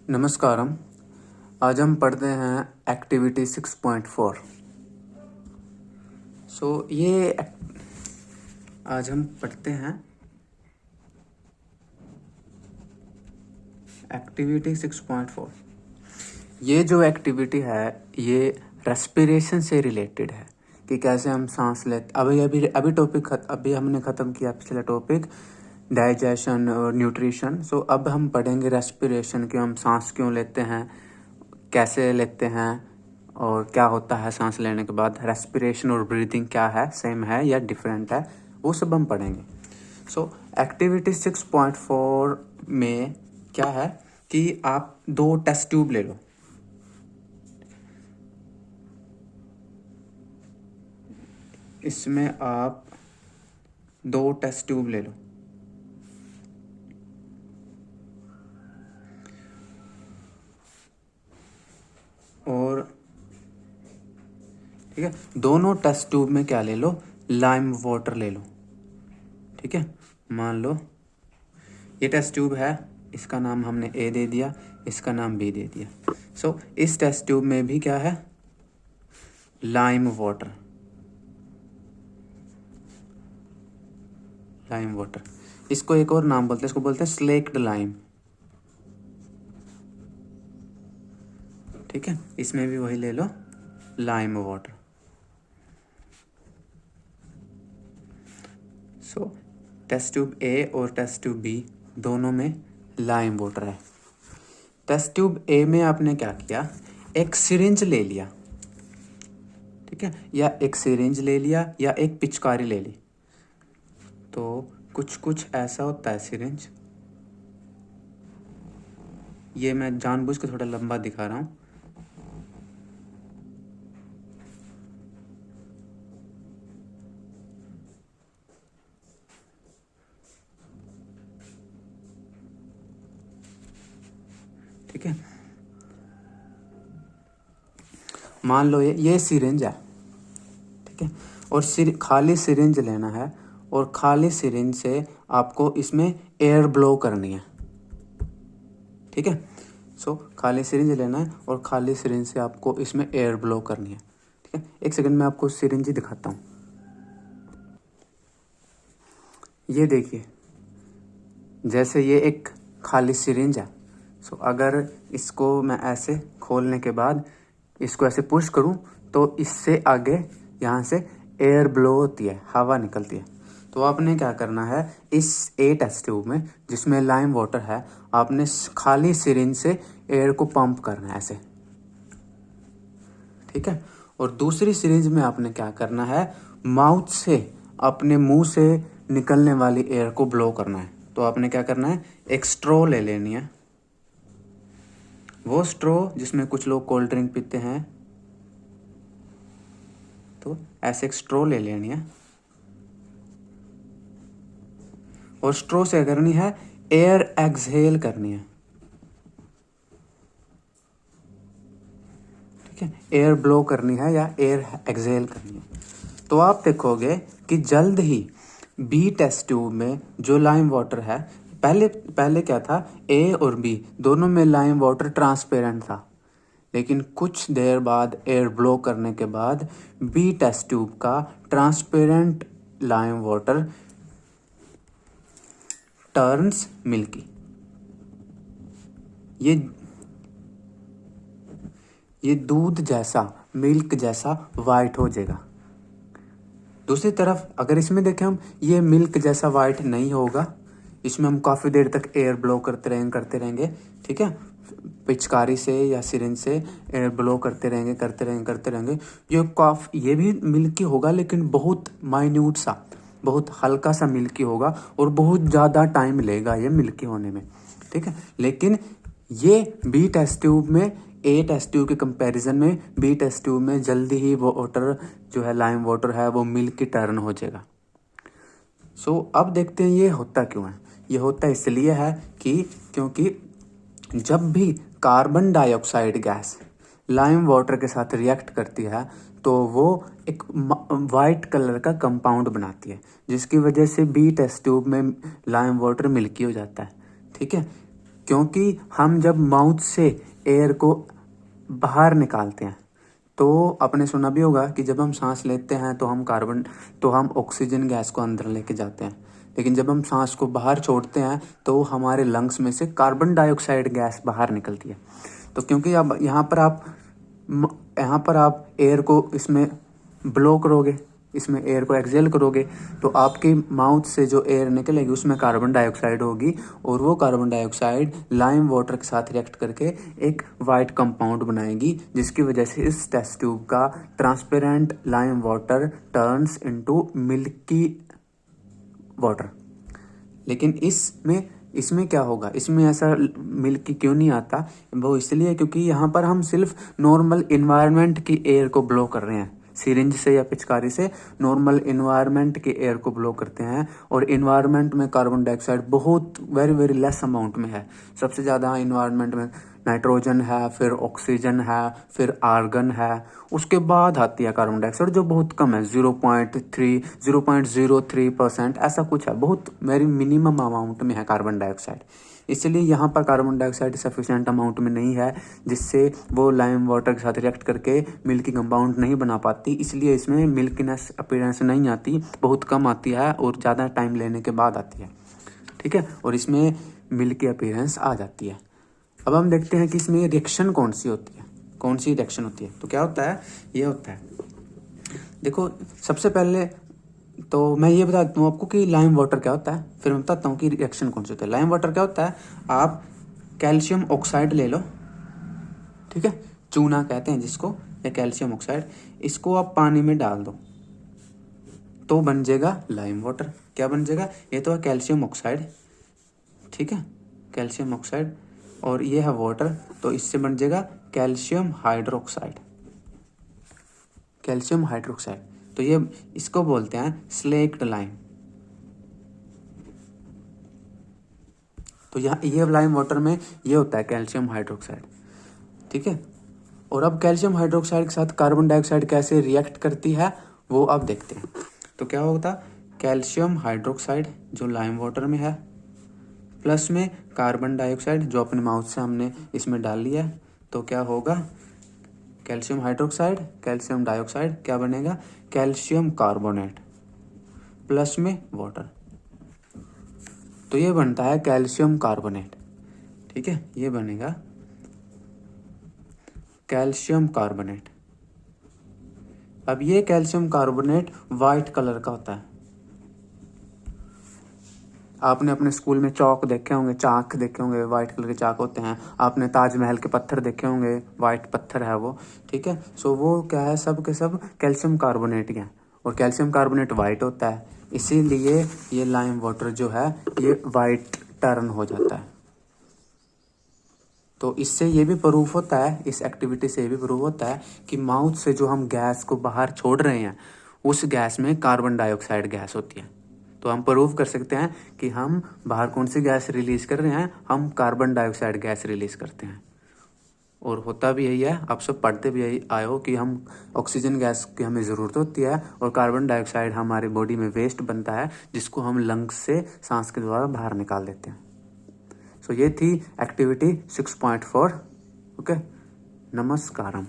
नमस्कारम। आज हम पढ़ते हैं एक्टिविटी 6.4। आज हम पढ़ते हैं एक्टिविटी 6.4। ये जो एक्टिविटी है ये रेस्पिरेशन से रिलेटेड है कि कैसे हम सांस लेते। अभी टॉपिक अभी हमने ख़त्म किया पिछला टॉपिक डाइजेशन और न्यूट्रिशन। सो अब हम पढ़ेंगे रेस्पिरेशन कि हम सांस क्यों लेते हैं, कैसे लेते हैं और क्या होता है सांस लेने के बाद। रेस्पिरेशन और ब्रीदिंग क्या है, सेम है या डिफरेंट है, वो सब हम पढ़ेंगे। सो एक्टिविटी 6.4 में क्या है कि आप 2 टेस्ट ट्यूब ले लो। इसमें आप 2 टेस्ट ट्यूब ले लो और ठीक है, दोनों टेस्ट ट्यूब में क्या ले लो, लाइम वाटर ले लो। ठीक है, मान लो ये टेस्ट ट्यूब है, इसका नाम हमने ए दे दिया, इसका नाम बी दे दिया। सो इस टेस्ट ट्यूब में भी क्या है, लाइम वाटर। लाइम वाटर, इसको एक और नाम बोलते हैं, इसको बोलते हैं स्लेक्ड लाइम। ठीक है, इसमें भी वही ले लो, lime water. So test tube A और टेस्ट ट्यूब बी दोनों में लाइम वाटर है। टेस्ट ट्यूब ए में आपने क्या किया, एक सिरिंज ले लिया। ठीक है, या एक सिरिंज ले लिया या एक पिचकारी ले ली। तो कुछ कुछ ऐसा होता है सिरिंज, ये मैं जानबूझ के थोड़ा लंबा दिखा रहा हूँ। ठीक है, मान लो ये सिरिंज है। ठीक है, और खाली सिरिंज लेना है और खाली सिरिंज से आपको इसमें एयर ब्लो करनी है। ठीक है, सो खाली सिरिंज लेना है और खाली सिरिंज से आपको इसमें एयर ब्लो करनी है। ठीक है, एक सेकंड में आपको सिरिंज ही दिखाता हूँ। ये देखिए, जैसे ये एक खाली सिरिंज है। सो अगर इसको मैं ऐसे खोलने के बाद इसको ऐसे पुश करूं तो इससे आगे यहाँ से एयर ब्लो होती है, हवा निकलती है। तो आपने क्या करना है, इस ए टेस्ट ट्यूब में जिसमें लाइम वाटर है, आपने खाली सिरिंज से एयर को पंप करना है ऐसे। ठीक है, और दूसरी सिरिंज में आपने क्या करना है, माउथ से अपने मुंह से निकलने वाली एयर को ब्लो करना है। तो आपने क्या करना है, एक स्ट्रॉ ले लेनी है, वो स्ट्रॉ जिसमें कुछ लोग कोल्ड ड्रिंक पीते हैं, तो ऐसे एक स्ट्रॉ ले लेनी है और स्ट्रॉ से करनी है एयर एक्सहेल करनी है। ठीक है, एयर ब्लो करनी है या एयर एक्सहेल करनी है। तो आप देखोगे कि जल्द ही बी टेस्ट ट्यूब में जो लाइम वाटर है, पहले क्या था, ए और बी दोनों में लाइम वाटर ट्रांसपेरेंट था, लेकिन कुछ देर बाद एयर ब्लो करने के बाद बी टेस्ट ट्यूब का transparent lime water turns milky. ये दूध जैसा, मिल्क जैसा वाइट हो जाएगा। दूसरी तरफ अगर इसमें देखें हम, ये मिल्क जैसा वाइट नहीं होगा, इसमें हम काफ़ी देर तक एयर ब्लो करते रहेंगे। ठीक है, पिचकारी से या सिरिंज से एयर ब्लो करते रहेंगे। ये भी मिल्की होगा, लेकिन बहुत माइन्यूट सा, बहुत हल्का सा मिल्की होगा और बहुत ज़्यादा टाइम लेगा ये मिल्की होने में। ठीक है, लेकिन ये बी टेस्ट ट्यूब में ए टेस्ट ट्यूब के कंपैरिजन में बी टेस्ट ट्यूब में जल्दी ही वो वाटर जो है, लाइम वाटर है, वो मिल्की टर्न हो जाएगा। सो अब देखते हैं ये होता क्यों है। ये होता इसलिए है कि क्योंकि जब भी carbon dioxide gas lime water के साथ रिएक्ट करती है तो वो एक वाइट कलर का कंपाउंड बनाती है, जिसकी वजह से बी टेस्ट ट्यूब में लाइम वाटर मिल्की हो जाता है। ठीक है, क्योंकि हम जब माउथ से एयर को बाहर निकालते हैं तो आपने सुना भी होगा कि जब हम सांस लेते हैं तो हम ऑक्सीजन गैस को अंदर लेके जाते हैं, लेकिन जब हम सांस को बाहर छोड़ते हैं तो हमारे लंग्स में से कार्बन डाइऑक्साइड गैस बाहर निकलती है। तो क्योंकि अब यहाँ पर आप एयर को इसमें ब्लो करोगे, इसमें एयर को एक्सहेल करोगे, तो आपके माउथ से जो एयर निकलेगी उसमें कार्बन डाइऑक्साइड होगी, और वो कार्बन डाइऑक्साइड लाइम वाटर के साथ रिएक्ट करके एक वाइट कंपाउंड बनाएगी, जिसकी वजह से इस टेस्ट ट्यूब का transparent lime water turns into milky water. लेकिन इसमें क्या होगा, इसमें ऐसा मिल्की क्यों नहीं आता? वो इसलिए क्योंकि यहाँ पर हम सिर्फ नॉर्मल इन्वायरमेंट की एयर को ब्लो कर रहे हैं, सिरिंज से या पिचकारी से नॉर्मल इन्वायरमेंट के एयर को ब्लो करते हैं, और इन्वायरमेंट में कार्बन डाइऑक्साइड बहुत वेरी वेरी लेस अमाउंट में है। सबसे ज़्यादा इन्वायरमेंट में नाइट्रोजन है, फिर ऑक्सीजन है, फिर आर्गन है, उसके बाद आती है कार्बन डाइऑक्साइड जो बहुत कम है, 0.03%, ऐसा कुछ है, बहुत वेरी मिनिमम अमाउंट में है कार्बन डाइऑक्साइड। इसलिए यहाँ पर कार्बन डाइऑक्साइड सफिशिएंट अमाउंट में नहीं है, जिससे वो लाइम वाटर के साथ रिएक्ट करके मिल्की कंपाउंड नहीं बना पाती, इसलिए इसमें मिल्कीनेस अपीयरेंस नहीं आती, बहुत कम आती है और ज़्यादा टाइम लेने के बाद आती है, ठीक है, और इसमें मिल्की अपीयरेंस आ जाती है। अब हम देखते हैं कि इसमें रिएक्शन कौन सी रिएक्शन होती है। तो क्या होता है, ये होता है, देखो सबसे पहले तो मैं ये बता देता हूँ आपको कि लाइम वाटर क्या होता है, फिर मैं बताता हूँ कि रिएक्शन कौन सी होती है। लाइम वाटर क्या होता है, आप कैल्शियम ऑक्साइड ले लो, ठीक है, चूना कहते हैं जिसको, या कैल्शियम ऑक्साइड, इसको आप पानी में डाल दो तो बन जाएगा लाइम वाटर। क्या बन जाएगा, ये तो है कैल्शियम ऑक्साइड, ठीक है, कैल्शियम ऑक्साइड, और ये है वाटर, तो इससे बन जाएगा कैल्शियम हाइड्रोक्साइड। कैल्शियम हाइड्रोक्साइड, तो ये इसको बोलते हैं स्लेक्ड लाइम। तो यहाँ ये लाइम वाटर में ये होता है कैल्शियम हाइड्रोक्साइड, ठीक है। और अब कैल्शियम हाइड्रोक्साइड के साथ कार्बन डाइऑक्साइड कैसे रिएक्ट करती है वो अब देखते हैं। तो क्या होता, कैल्शियम हाइड्रोक्साइड जो लाइम वाटर में है, प्लस में कार्बन डाइऑक्साइड जो अपने माउथ से हमने इसमें डाल लिया है, तो क्या होगा, कैल्शियम हाइड्रोक्साइड, कैल्शियम डाइऑक्साइड, क्या बनेगा, कैल्शियम कार्बोनेट प्लस में वाटर, तो ये बनता है कैल्शियम कार्बोनेट, ठीक है, ये बनेगा कैल्शियम कार्बोनेट। अब ये कैल्शियम कार्बोनेट वाइट कलर का होता है। आपने अपने स्कूल में चाक देखे होंगे, वाइट कलर के चाक होते हैं। आपने ताजमहल के पत्थर देखे होंगे, वाइट पत्थर है वो, ठीक है। सो वो क्या है, सब के सब कैल्शियम कार्बोनेट ही हैं, और कैल्शियम कार्बोनेट वाइट होता है, इसीलिए ये लाइम वाटर जो है ये वाइट टर्न हो जाता है। तो इससे ये भी प्रूफ होता है, इस एक्टिविटी से ये भी प्रूफ होता है कि माउथ से जो हम गैस को बाहर छोड़ रहे हैं उस गैस में कार्बन डाइऑक्साइड गैस होती है। तो हम प्रूव कर सकते हैं कि हम बाहर कौन सी गैस रिलीज कर रहे हैं, हम कार्बन डाइऑक्साइड गैस रिलीज करते हैं। और होता भी यही है, आप सब पढ़ते भी यही आए हो कि हम ऑक्सीजन गैस की हमें ज़रूरत होती है, और कार्बन डाइऑक्साइड हमारी बॉडी में वेस्ट बनता है जिसको हम लंग्स से सांस के द्वारा बाहर निकाल देते हैं। सो ये थी एक्टिविटी 6.4। ओके, नमस्कारम।